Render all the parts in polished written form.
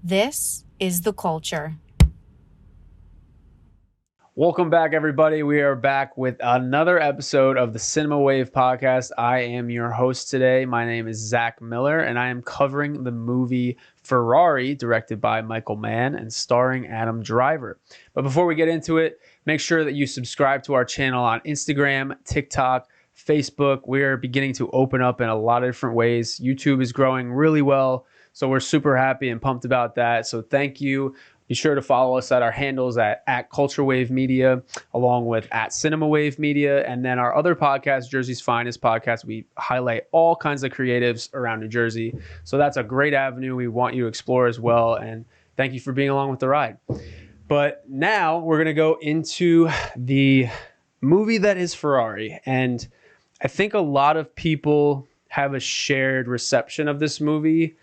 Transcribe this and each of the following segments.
This is the culture. Welcome back, everybody. We are back with another episode of the Cinema Wave podcast. I am your host today. My name is Zach Miller, and I am covering the movie Ferrari, directed by Michael Mann and starring Adam Driver. But before we get into it, make sure that you subscribe to our channel on Instagram, TikTok, Facebook. We're beginning to open up in a lot of different ways. YouTube is growing really well, so we're super happy and pumped about that. So thank you. Be sure to follow us at our handles at Culture Wave Media, along with at Cinema Wave Media. And then our other podcast, Jersey's Finest Podcast, we highlight all kinds of creatives around New Jersey. So that's a great avenue we want you to explore as well. And thank you for being along with the ride. But now we're going to go into the movie that is Ferrari. And I think a lot of people have a shared reception of this movie.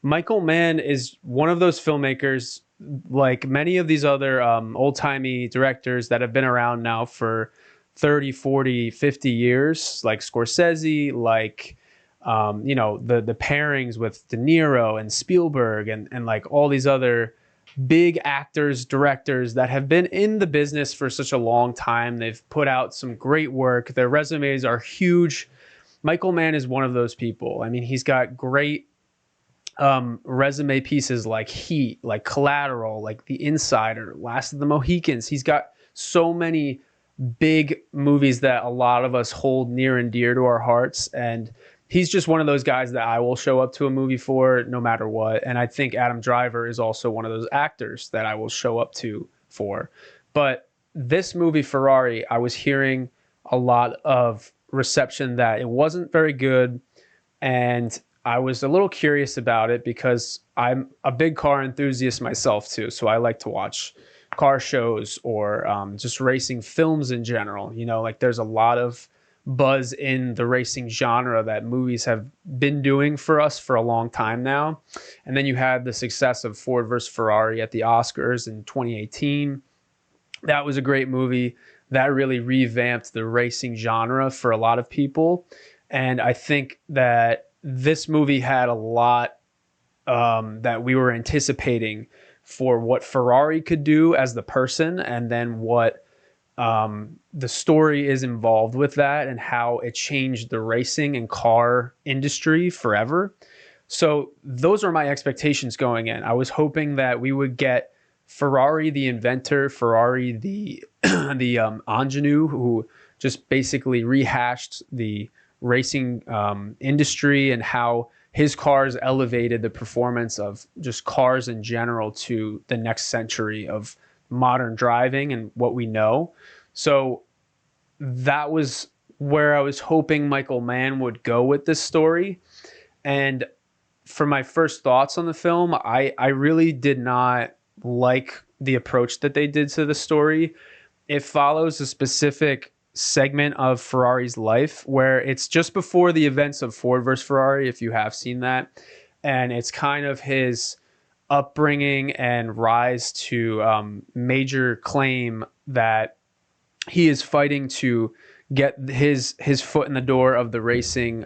Michael Mann is one of those filmmakers, like many of these other old-timey directors that have been around now for 30, 40, 50 years, like Scorsese, like, the pairings with De Niro and Spielberg and like all these other big actors, directors that have been in the business for such a long time. They've put out some great work. Their resumes are huge. Michael Mann is one of those people. I mean, he's got great resume pieces like Heat, like Collateral, like The Insider, Last of the Mohicans. He's got so many big movies that a lot of us hold near and dear to our hearts. And he's just one of those guys that I will show up to a movie for no matter what. And I think Adam Driver is also one of those actors that I will show up to for. But this movie, Ferrari, I was hearing a lot of reception that it wasn't very good. And I was a little curious about it because I'm a big car enthusiast myself too. So I like to watch car shows or just racing films in general. You know, like there's a lot of buzz in the racing genre that movies have been doing for us for a long time now. And then you had the success of Ford versus Ferrari at the Oscars in 2018. That was a great movie that really revamped the racing genre for a lot of people. And I think that this movie had a lot that we were anticipating for what Ferrari could do as the person, and then what the story is involved with that and how it changed the racing and car industry forever. So those are my expectations going in. I was hoping that we would get Ferrari, the inventor, Ferrari, the ingenue, who just basically rehashed the racing industry and how his cars elevated the performance of just cars in general to the next century of modern driving and what we know. So that was where I was hoping Michael Mann would go with this story. And for my first thoughts on the film, I really did not like the approach that they did to the story. It follows a specific segment of Ferrari's life where it's just before the events of Ford versus Ferrari, if you have seen that. And it's kind of his upbringing and rise to major claim that he is fighting to get his foot in the door of the racing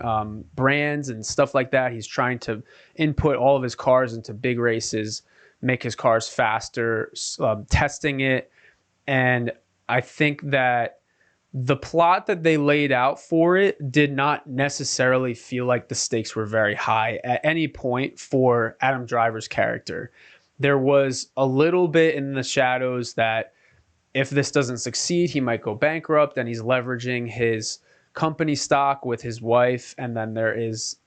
brands and stuff like that. He's trying to input all of his cars into big races, make his cars faster, testing it. And I think that the plot that they laid out for it did not necessarily feel like the stakes were very high at any point for Adam Driver's character. There was a little bit in the shadows that if this doesn't succeed, he might go bankrupt, and he's leveraging his company stock with his wife. And then there is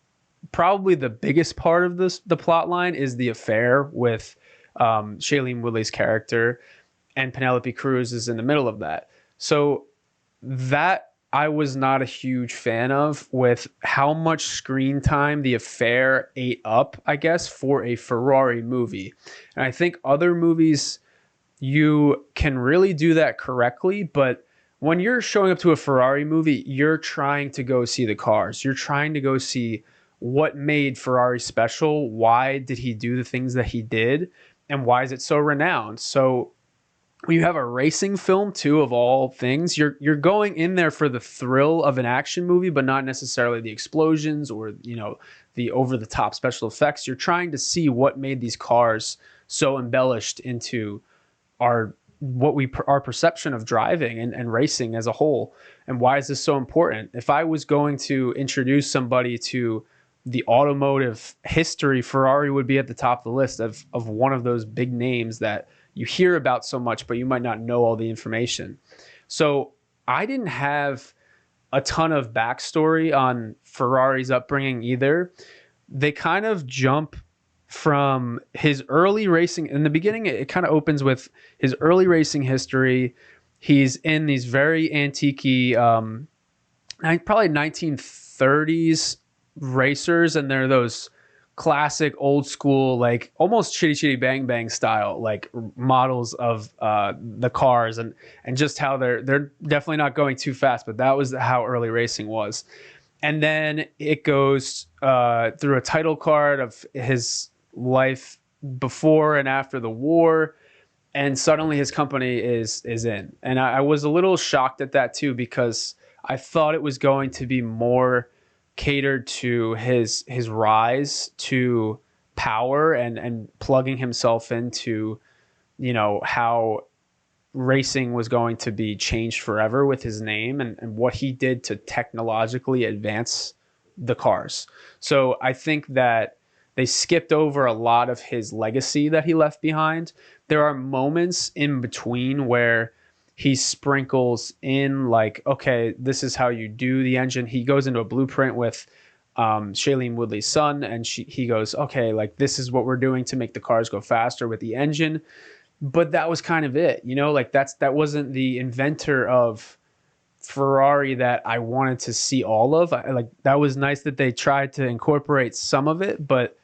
probably the biggest part of the plot line is the affair with Shailene Woodley's character, and Penelope Cruz is in the middle of that. So that I was not a huge fan of, with how much screen time the affair ate up, I guess, for a Ferrari movie. And I think other movies, you can really do that correctly, but when you're showing up to a Ferrari movie, you're trying to go see the cars. You're trying to go see what made Ferrari special. Why did he do the things that he did? And why is it so renowned? So when you have a racing film too, of all things, you're going in there for the thrill of an action movie, but not necessarily the explosions or the over the top special effects. You're trying to see what made these cars so embellished into our our perception of driving and racing as a whole. And why is this so important? If I was going to introduce somebody to the automotive history, Ferrari would be at the top of the list of one of those big names that you hear about so much, but you might not know all the information. So I didn't have a ton of backstory on Ferrari's upbringing either. They kind of jump from his early racing. In the beginning, it kind of opens with his early racing history. He's in these very antique, probably 1930s racers, and they're those classic old school, like almost Chitty Chitty Bang Bang style, like models of the cars, and just how they're definitely not going too fast, but that was how early racing was. And then it goes through a title card of his life before and after the war, and suddenly his company is in. And I was a little shocked at that too, because I thought it was going to be more catered to his rise to power and plugging himself into how racing was going to be changed forever with his name and what he did to technologically advance the cars. So I think that they skipped over a lot of his legacy that he left behind. There are moments in between where he sprinkles in, like, okay, this is how you do the engine. He goes into a blueprint with Shailene Woodley's son, and he goes, okay, like, this is what we're doing to make the cars go faster with the engine. But that was kind of it, like that wasn't the inventor of Ferrari that I wanted to see all of. That was nice that they tried to incorporate some of it, but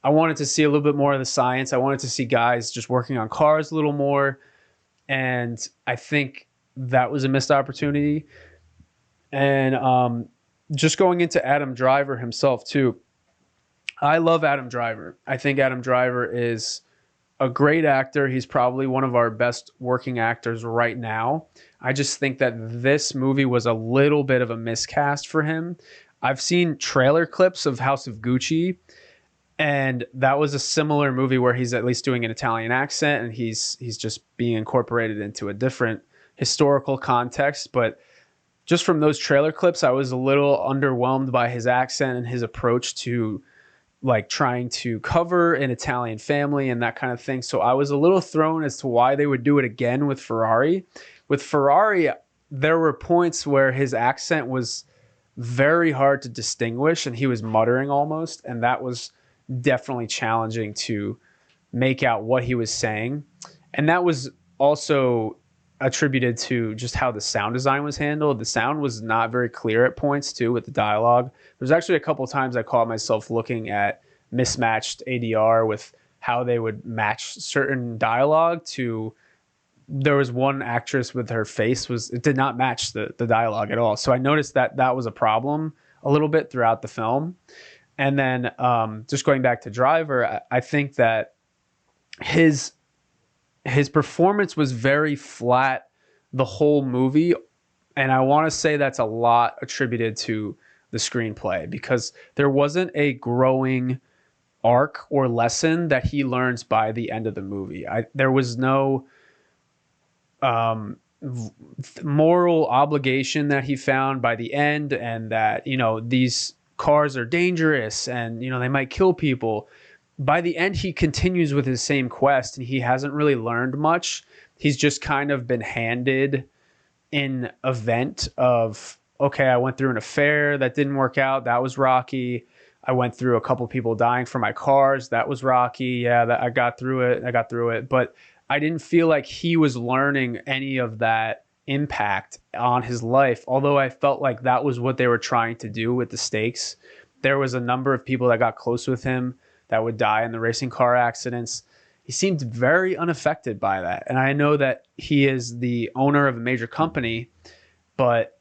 I wanted to see a little bit more of the science. I wanted to see guys just working on cars a little more. And I think that was a missed opportunity. And just going into Adam Driver himself too. I love Adam Driver. I think Adam Driver is a great actor. He's probably one of our best working actors right now. I just think that this movie was a little bit of a miscast for him. I've seen trailer clips of House of Gucci, and that was a similar movie where he's at least doing an Italian accent and he's just being incorporated into a different historical context. But just from those trailer clips, I was a little underwhelmed by his accent and his approach to like trying to cover an Italian family and that kind of thing. So I was a little thrown as to why they would do it again with Ferrari. With Ferrari, there were points where his accent was very hard to distinguish and he was muttering almost, and that was definitely challenging to make out what he was saying. And that was also attributed to just how the sound design was handled. The sound was not very clear at points too with the dialogue. There's actually a couple of times I caught myself looking at mismatched ADR with how they would match certain dialogue to. There was one actress with her face it did not match the dialogue at all. So I noticed that was a problem a little bit throughout the film. And then just going back to Driver, I think that his performance was very flat the whole movie. And I want to say that's a lot attributed to the screenplay, because there wasn't a growing arc or lesson that he learns by the end of the movie. There was no moral obligation that he found by the end, and that, these cars are dangerous and, they might kill people. By the end, he continues with his same quest and he hasn't really learned much. He's just kind of been handed an event of, okay, I went through an affair that didn't work out. That was rocky. I went through a couple people dying for my cars. That was rocky. Yeah, I got through it. But I didn't feel like he was learning any of that impact on his life, although I felt like that was what they were trying to do with the stakes. There was a number of people that got close with him that would die in the racing car accidents. He seemed very unaffected by that. And I know that he is the owner of a major company, but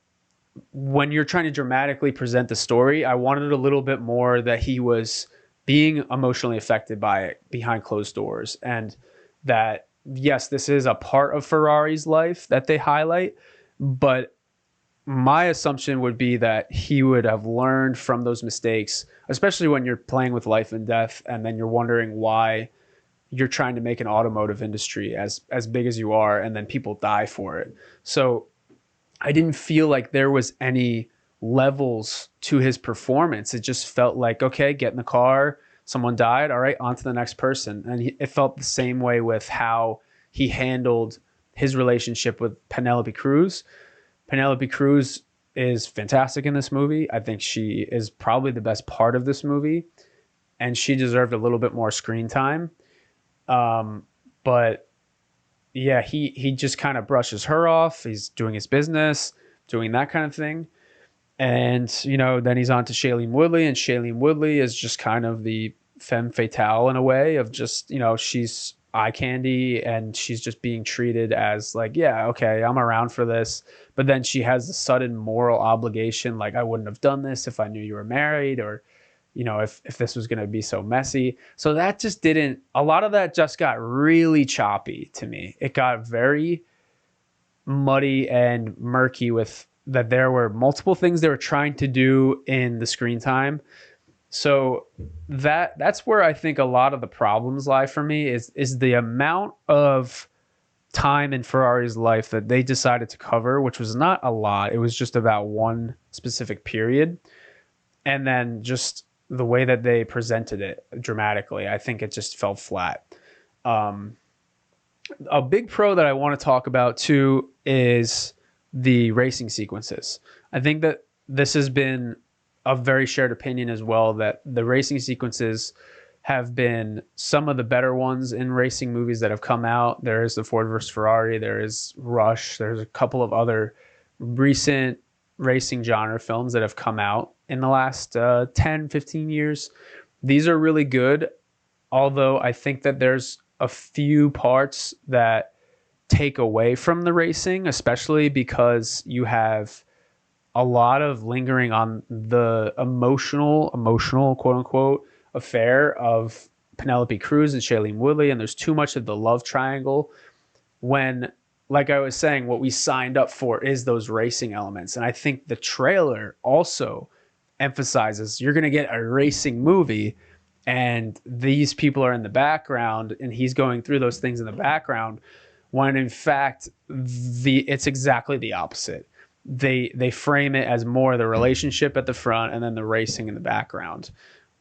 when you're trying to dramatically present the story, I wanted a little bit more that he was being emotionally affected by it behind closed doors, and that yes, this is a part of Ferrari's life that they highlight, but my assumption would be that he would have learned from those mistakes, especially when you're playing with life and death, and then you're wondering why you're trying to make an automotive industry as big as you are, and then people die for it. So I didn't feel like there was any levels to his performance. It just felt like, okay, get in the car, someone died, all right, on to the next person. And it felt the same way with how he handled his relationship with Penelope Cruz. Penelope Cruz is fantastic in this movie. I think she is probably the best part of this movie, and she deserved a little bit more screen time. But yeah, he just kind of brushes her off. He's doing his business, doing that kind of thing. And, then he's on to Shailene Woodley, and Shailene Woodley is just kind of the femme fatale in a way of just, she's eye candy and she's just being treated as like, yeah, okay, I'm around for this. But then she has the sudden moral obligation, like, I wouldn't have done this if I knew you were married, or, if this was going to be so messy. So that just didn't, a lot of that just got really choppy to me. It got very muddy and murky with that there were multiple things they were trying to do in the screen time. So that's where I think a lot of the problems lie for me is the amount of time in Ferrari's life that they decided to cover, which was not a lot. It was just about one specific period. And then just the way that they presented it dramatically, I think it just fell flat. A big pro that I want to talk about too is the racing sequences. I think that this has been a very shared opinion as well, that the racing sequences have been some of the better ones in racing movies that have come out. There is the Ford versus Ferrari, there is Rush, there's a couple of other recent racing genre films that have come out in the last 10, 15 years. These are really good, although I think that there's a few parts that take away from the racing, especially because you have a lot of lingering on the emotional quote unquote affair of Penelope Cruz and Shailene Woodley, and there's too much of the love triangle when, like I was saying, what we signed up for is those racing elements. And I think the trailer also emphasizes you're going to get a racing movie and these people are in the background and he's going through those things in the background, when in fact it's exactly the opposite. They frame it as more the relationship at the front and then the racing in the background,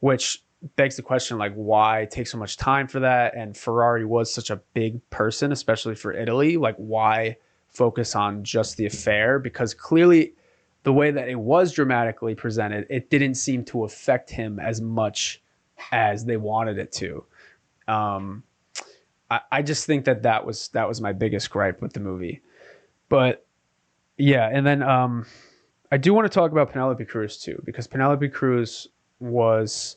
which begs the question, like, why take so much time for that? And Ferrari was such a big person, especially for Italy. Like, why focus on just the affair? Because clearly the way that it was dramatically presented, it didn't seem to affect him as much as they wanted it to. I just think that was my biggest gripe with the movie. But yeah, and then I do want to talk about Penelope Cruz too, because Penelope Cruz was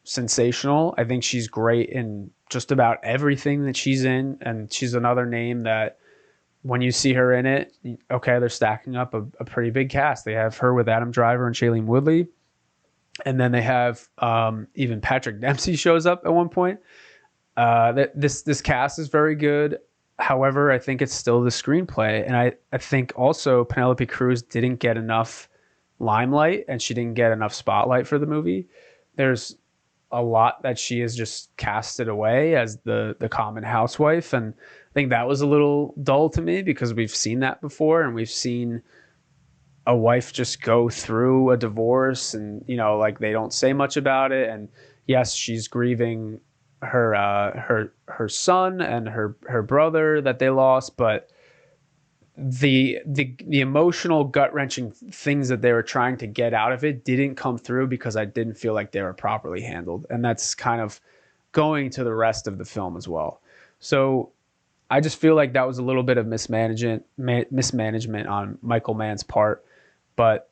sensational. I think she's great in just about everything that she's in, and she's another name that when you see her in it, okay, they're stacking up a pretty big cast. They have her with Adam Driver and Shailene Woodley, and then they have even Patrick Dempsey shows up at one point. This cast is very good. However, I think it's still the screenplay. And I think also Penelope Cruz didn't get enough limelight and she didn't get enough spotlight for the movie. There's a lot that she is just casted away as the common housewife. And I think that was a little dull to me because we've seen that before, and we've seen a wife just go through a divorce and, like, they don't say much about it. And yes, she's grieving her son and her brother that they lost, but the emotional gut wrenching things that they were trying to get out of it didn't come through because I didn't feel like they were properly handled, and that's kind of going to the rest of the film as well. So I just feel like that was a little bit of mismanagement on Michael Mann's part, but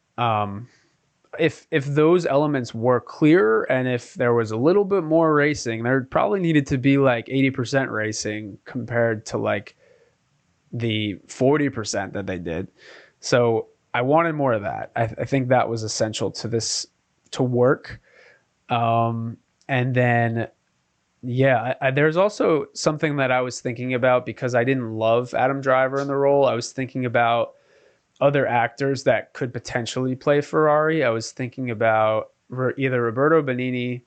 if those elements were clearer and if there was a little bit more racing, there probably needed to be like 80% racing compared to like the 40% that they did. So I wanted more of that. I think that was essential to this to work. And then Yeah, there's also something that I was thinking about because I didn't love Adam Driver in the role. I was thinking about other actors that could potentially play Ferrari. I was thinking about either Roberto Benigni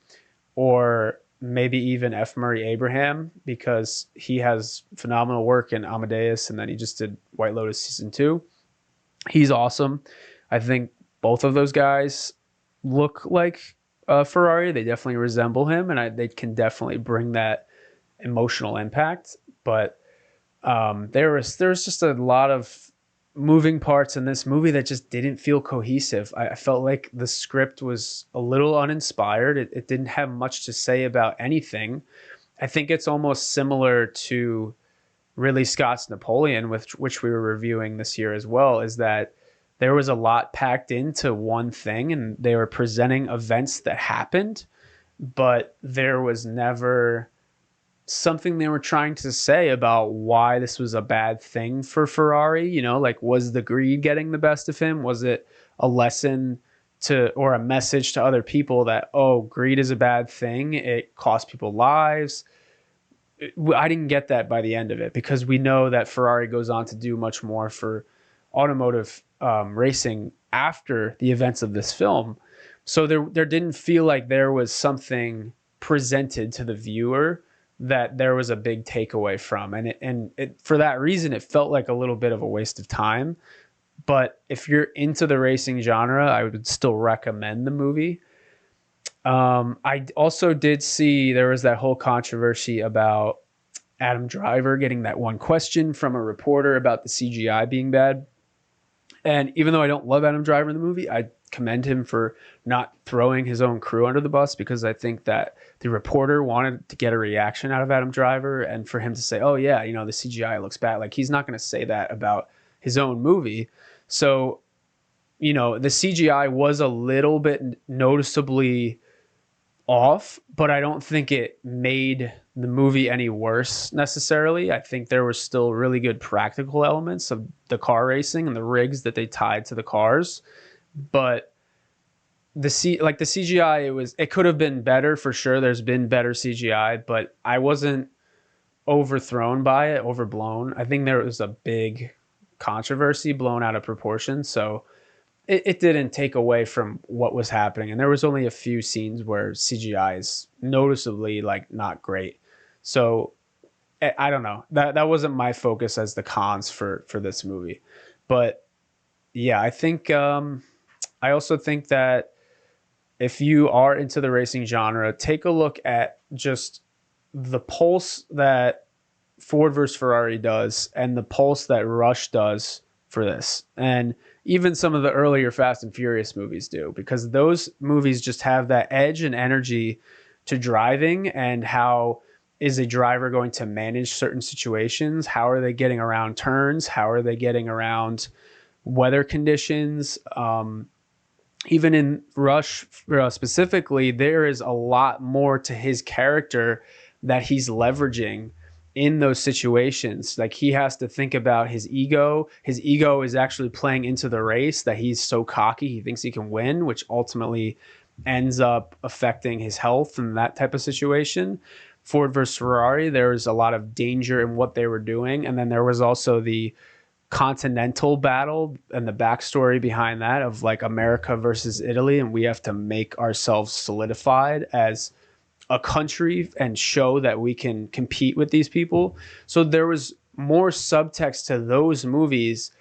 or maybe even F. Murray Abraham because he has phenomenal work in Amadeus and then he just did White Lotus season 2. He's awesome. I think both of those guys look like Ferrari. They definitely resemble him, and they can definitely bring that emotional impact. But there's just a lot of moving parts in this movie that just didn't feel cohesive. I felt like the script was a little uninspired. It didn't have much to say about anything. I think it's almost similar to Ridley Scott's Napoleon, which we were reviewing this year as well, is that there was a lot packed into one thing and they were presenting events that happened, but there was never something they were trying to say about why this was a bad thing for Ferrari. You know, like, was the greed getting the best of him? Was it a lesson to or a message to other people that, oh, greed is a bad thing, it costs people lives? I didn't get that by the end of it because we know that Ferrari goes on to do much more for automotive racing after the events of this film. So there didn't feel like there was something presented to the viewer that there was a big takeaway from, and for that reason, it felt like a little bit of a waste of time. But if you're into the racing genre, I would still recommend the movie. I also did see there was that whole controversy about Adam Driver getting that one question from a reporter about the CGI being bad. And even though I don't love Adam Driver in the movie, I commend him for not throwing his own crew under the bus because I think that the reporter wanted to get a reaction out of Adam Driver and for him to say, oh, yeah, you know, the CGI looks bad. Like, he's not going to say that about his own movie. So, you know, the CGI was a little bit noticeably off, but I don't think it made the movie any worse necessarily. I think there were still really good practical elements of the car racing and the rigs that they tied to the cars, but the CGI, it could have been better for sure. There's been better CGI, but I wasn't overthrown by it, overblown. I think there was a big controversy blown out of proportion, so it didn't take away from what was happening. And there was only a few scenes where CGI is noticeably like not great. So I don't know. That wasn't my focus as the cons for this movie. But yeah, I think I also think that if you are into the racing genre, take a look at just the pulse that Ford versus Ferrari does and the pulse that Rush does for this. And even some of the earlier Fast and Furious movies do, because those movies just have that edge and energy to driving and how is a driver going to manage certain situations? How are they getting around turns? How are they getting around weather conditions? Even in Rush specifically, there is a lot more to his character that he's leveraging in those situations. Like, he has to think about his ego. His ego is actually playing into the race, that he's so cocky, he thinks he can win, which ultimately ends up affecting his health and that type of situation. Ford versus Ferrari, there was a lot of danger in what they were doing. And then there was also the continental battle and the backstory behind that of like America versus Italy, and we have to make ourselves solidified as a country and show that we can compete with these people. So there was more subtext to those movies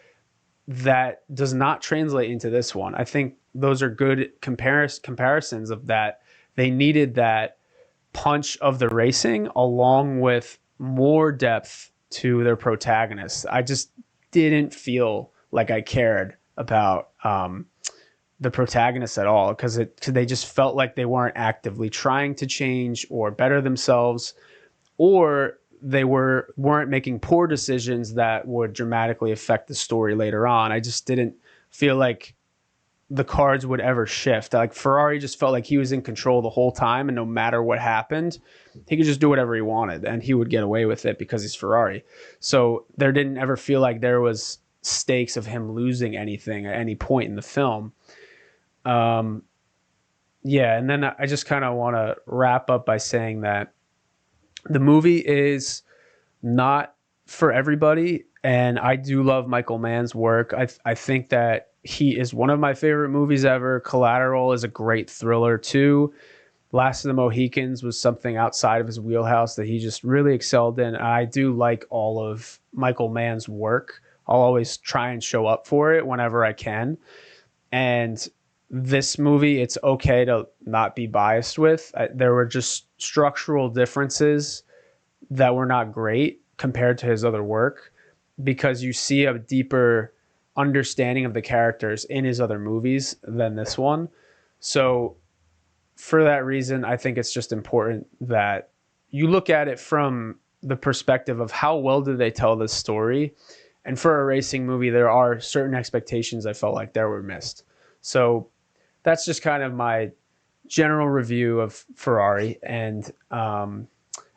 that does not translate into this one. I think those are good comparisons of that. They needed that punch of the racing along with more depth to their protagonists. I just didn't feel like I cared about the protagonists at all because they just felt like they weren't actively trying to change or better themselves, or they weren't making poor decisions that would dramatically affect the story later on. I just didn't feel like the cards would ever shift. Like, Ferrari just felt like he was in control the whole time, and no matter what happened, he could just do whatever he wanted and he would get away with it because he's Ferrari. So there didn't ever feel like there was stakes of him losing anything at any point in the film. Yeah, and then I just kind of want to wrap up by saying that The movie is not for everybody, and I do love Michael Mann's work. I think that he is one of my favorite movies ever. Collateral is a great thriller too. Last of the Mohicans was something outside of his wheelhouse that he just really excelled in. I do like all of Michael Mann's work. I'll always try and show up for it whenever I can. And this movie, it's okay to not be biased with. There were just structural differences that were not great compared to his other work, because you see a deeper understanding of the characters in his other movies than this one. So for that reason, I think it's just important that you look at it from the perspective of how well did they tell this story. And for a racing movie, there are certain expectations I felt like there were missed. So that's just kind of my general review of Ferrari. And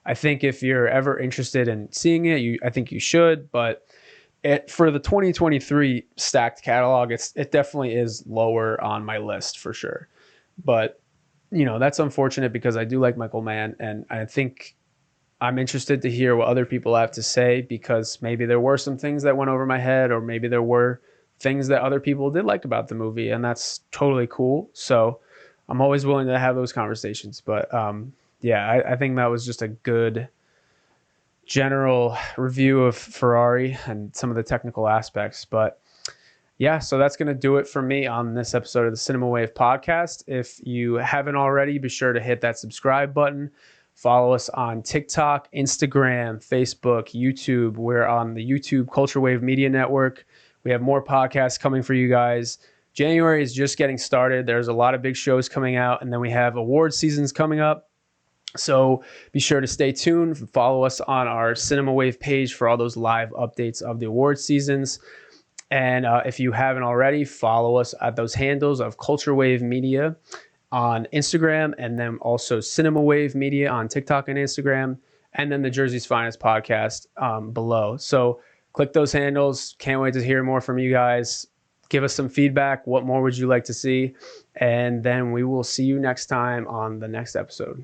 I think if you're ever interested in seeing it, I think you should. But for the 2023 stacked catalog, it definitely is lower on my list for sure. But that's unfortunate because I do like Michael Mann, and I think I'm interested to hear what other people have to say, because maybe there were some things that went over my head, or maybe there were things that other people did like about the movie, and that's totally cool. So I'm always willing to have those conversations. But yeah, I think that was just a good general review of Ferrari and some of the technical aspects. But yeah, so that's going to do it for me on this episode of the Cinema Wave podcast. If you haven't already, be sure to hit that subscribe button. Follow us on TikTok, Instagram, Facebook, YouTube. We're on the YouTube Culture Wave Media Network. We have more podcasts coming for you guys. January is just getting started. There's a lot of big shows coming out, and then we have award seasons coming up. So be sure to stay tuned. Follow us on our Cinema Wave page for all those live updates of the award seasons. And if you haven't already, follow us at those handles of Culture Wave Media on Instagram, and then also Cinema Wave Media on TikTok and Instagram, and then the Jersey's Finest podcast below. So click those handles. Can't wait to hear more from you guys. Give us some feedback. What more would you like to see? And then we will see you next time on the next episode.